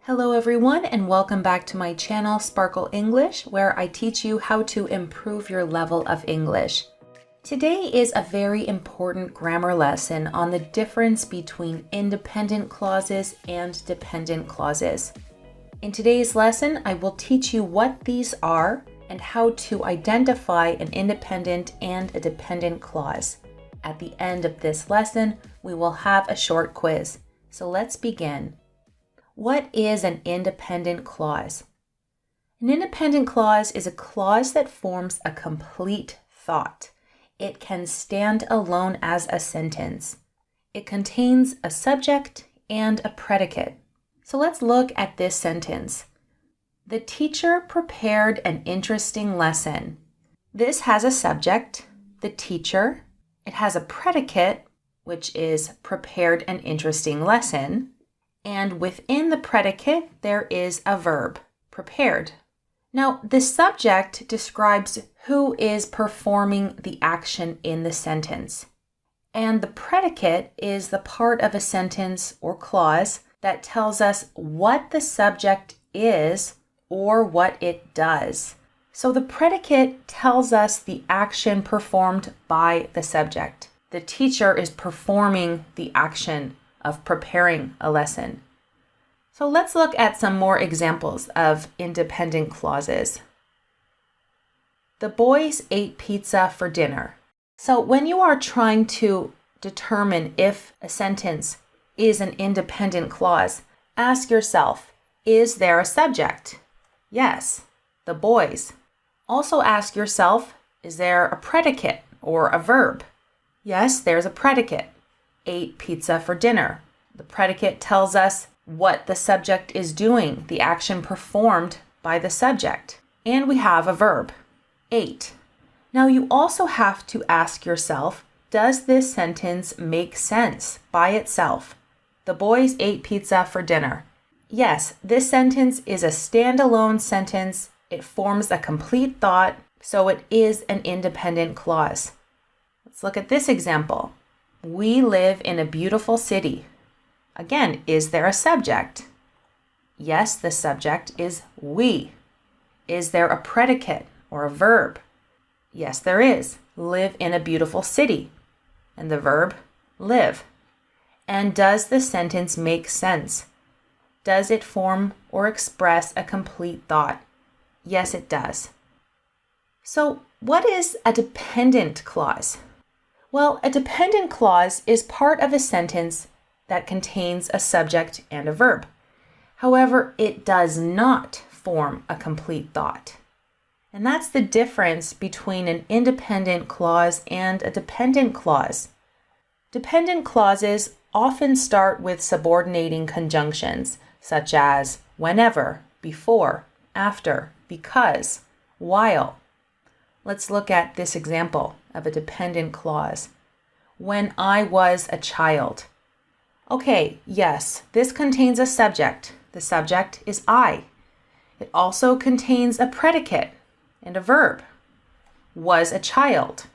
Hello everyone and welcome back to my channel Sparkle English, where I teach you how to improve your level of English. Today is a very important grammar lesson on the difference between independent clauses and dependent clauses. In today's lesson, I will teach you what these are and how to identify an independent and a dependent clause. At the end of this lesson, we will have a short quiz. So let's begin. What is an independent clause? An independent clause is a clause that forms a complete thought. It can stand alone as a sentence. It contains a subject and a predicate. So let's look at this sentence. The teacher prepared an interesting lesson. This has a subject, the teacher. It has a predicate, which is prepared an interesting lesson. And within the predicate, there is a verb, prepared. Now, the subject describes who is performing the action in the sentence. And the predicate is the part of a sentence or clause that tells us what the subject is or what it does. So the predicate tells us the action performed by the subject. The teacher is performing the action of preparing a lesson. So let's look at some more examples of independent clauses. The boys ate pizza for dinner. So when you are trying to determine if a sentence is an independent clause, ask yourself, is there a subject? Yes, the boys. Also ask yourself, is there a predicate or a verb? Yes, there's a predicate. Ate pizza for dinner. The predicate tells us what the subject is doing, the action performed by the subject. And we have a verb, ate. Now you also have to ask yourself, does this sentence make sense by itself? The boys ate pizza for dinner. Yes, this sentence is a standalone sentence. It forms a complete thought, so it is an independent clause. Let's look at this example. We live in a beautiful city. Again, is there a subject? Yes, the subject is we. Is there a predicate or a verb? Yes, there is. Live in a beautiful city. And the verb, live. And does the sentence make sense? Does it form or express a complete thought? Yes, it does. So, what is a dependent clause? Well, a dependent clause is part of a sentence that contains a subject and a verb. However, it does not form a complete thought. And that's the difference between an independent clause and a dependent clause. Dependent clauses often start with subordinating conjunctions, such as whenever, before, after, because, while. Let's look at this example of a dependent clause. When I was a child. Okay, yes, this contains a subject. The subject is I. It also contains a predicate and a verb. Was a child.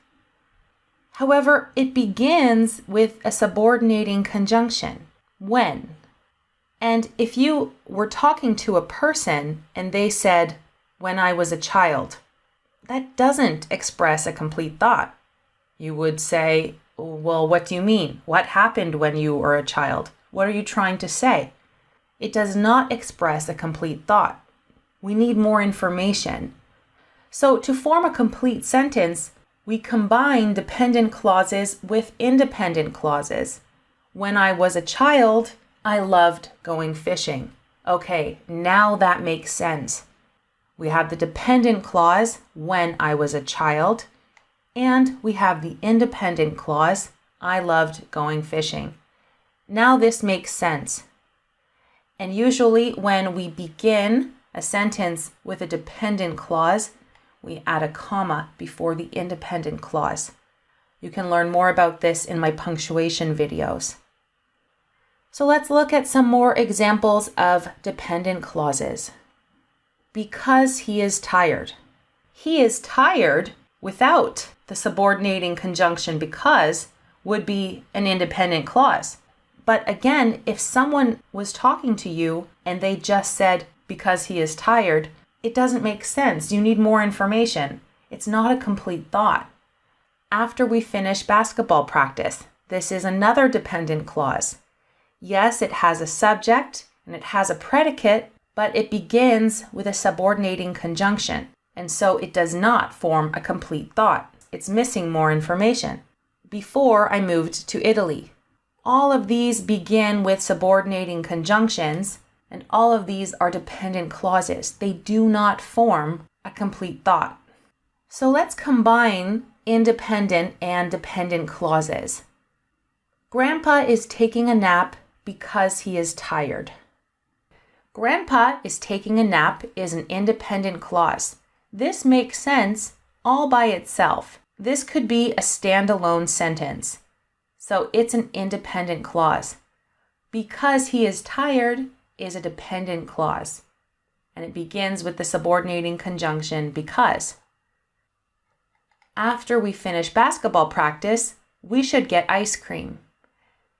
However, it begins with a subordinating conjunction, when. And if you were talking to a person and they said, when I was a child, that doesn't express a complete thought. You would say, well, what do you mean? What happened when you were a child? What are you trying to say? It does not express a complete thought. We need more information. So to form a complete sentence, we combine dependent clauses with independent clauses. When I was a child, I loved going fishing. Okay, now that makes sense. We have the dependent clause, when I was a child, and we have the independent clause, I loved going fishing. Now this makes sense. And usually when we begin a sentence with a dependent clause, we add a comma before the independent clause. You can learn more about this in my punctuation videos. So let's look at some more examples of dependent clauses. Because he is tired. He is tired without the subordinating conjunction because would be an independent clause. But again, if someone was talking to you and they just said, because he is tired, it doesn't make sense. You need more information. It's not a complete thought. After we finish basketball practice, this is another dependent clause. Yes, it has a subject and it has a predicate, but it begins with a subordinating conjunction, and so it does not form a complete thought. It's missing more information. Before I moved to Italy. All of these begin with subordinating conjunctions, and all of these are dependent clauses. They do not form a complete thought. So let's combine independent and dependent clauses. Grandpa is taking a nap because he is tired. Grandpa is taking a nap is an independent clause. This makes sense all by itself. This could be a standalone sentence. So it's an independent clause. Because he is tired is a dependent clause. And it begins with the subordinating conjunction because. After we finish basketball practice, we should get ice cream.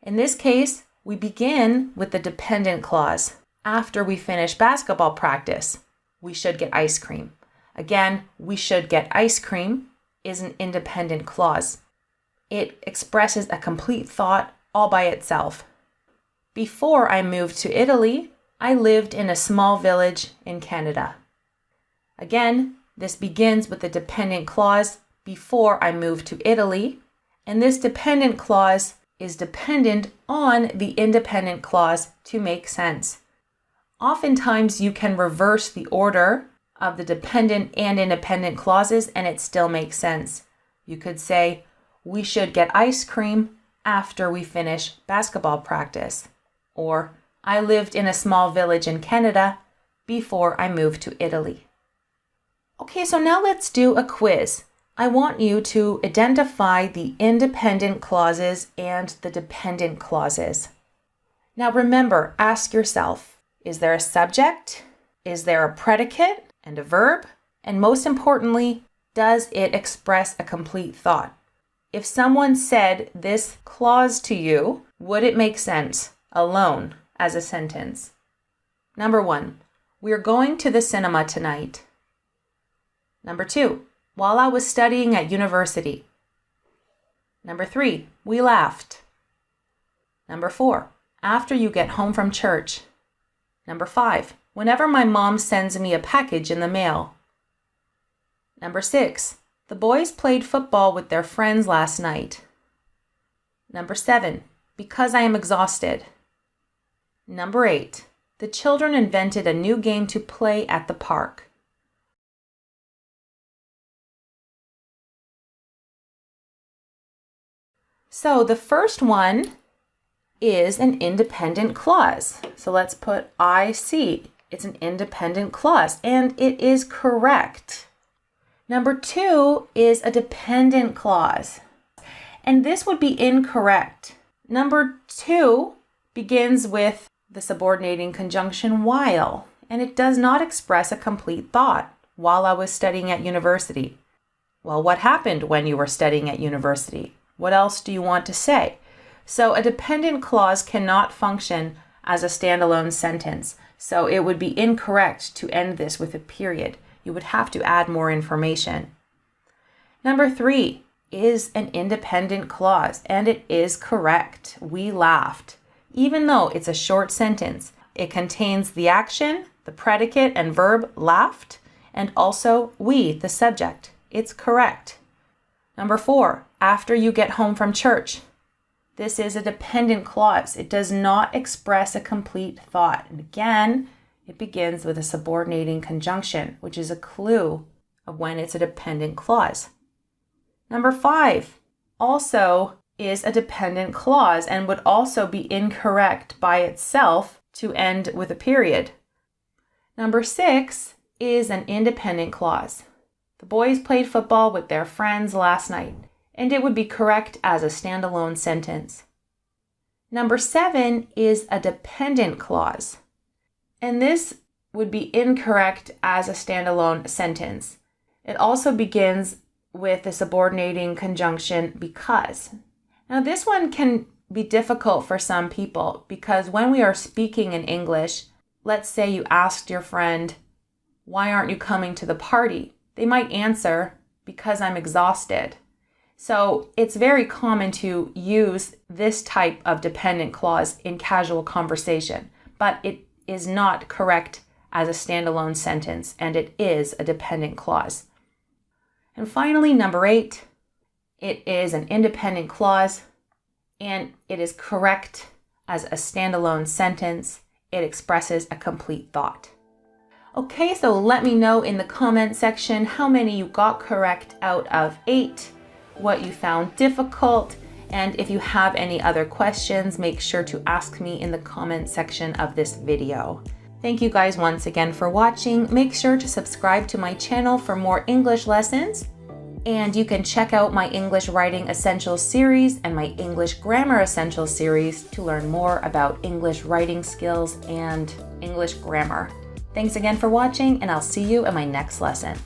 In this case, we begin with the dependent clause. After we finish basketball practice, we should get ice cream. Again, we should get ice cream is an independent clause. It expresses a complete thought all by itself. Before I moved to Italy, I lived in a small village in Canada. Again, this begins with the dependent clause, before I moved to Italy, and this dependent clause is dependent on the independent clause to make sense. Oftentimes, you can reverse the order of the dependent and independent clauses and it still makes sense. You could say, we should get ice cream after we finish basketball practice. Or, I lived in a small village in Canada before I moved to Italy. Okay, so now let's do a quiz. I want you to identify the independent clauses and the dependent clauses. Now remember, ask yourself, is there a subject? Is there a predicate and a verb? And most importantly, does it express a complete thought? If someone said this clause to you, would it make sense alone as a sentence? Number 1, we're going to the cinema tonight. Number 2, while I was studying at university. Number 3, we laughed. Number 4, after you get home from church. Number 5, whenever my mom sends me a package in the mail. Number 6, the boys played football with their friends last night. Number 7, because I am exhausted. Number 8, the children invented a new game to play at the park. So the first one is an independent clause. So let's put I see. It's an independent clause and it is correct. Number 2 is a dependent clause. And this would be incorrect. Number 2 begins with the subordinating conjunction while, and it does not express a complete thought. While I was studying at university. Well, what happened when you were studying at university? What else do you want to say? So a dependent clause cannot function as a standalone sentence. So it would be incorrect to end this with a period. You would have to add more information. Number 3 is an independent clause, and it is correct. We laughed. Even though it's a short sentence, it contains the action, the predicate and verb laughed, and also we, the subject. It's correct. Number 4, after you get home from church. This is a dependent clause. It does not express a complete thought. And again, it begins with a subordinating conjunction, which is a clue of when it's a dependent clause. Number 5 also is a dependent clause and would also be incorrect by itself to end with a period. Number 6 is an independent clause. The boys played football with their friends last night, and it would be correct as a standalone sentence. Number 7 is a dependent clause, and this would be incorrect as a standalone sentence. It also begins with the subordinating conjunction because. Now this one can be difficult for some people because when we are speaking in English, let's say you asked your friend, "Why aren't you coming to the party?" They might answer, "Because I'm exhausted." So it's very common to use this type of dependent clause in casual conversation, but it is not correct as a standalone sentence, and it is a dependent clause. And finally, number 8, it is an independent clause, and it is correct as a standalone sentence. It expresses a complete thought. Okay, so let me know in the comment section how many you got correct out of 8, what you found difficult, and if you have any other questions, make sure to ask me in the comment section of this video. Thank you guys once again for watching. Make sure to subscribe to my channel for more English lessons, and you can check out my English Writing Essentials series and my English Grammar Essentials series to learn more about English writing skills and English grammar. Thanks again for watching, and I'll see you in my next lesson.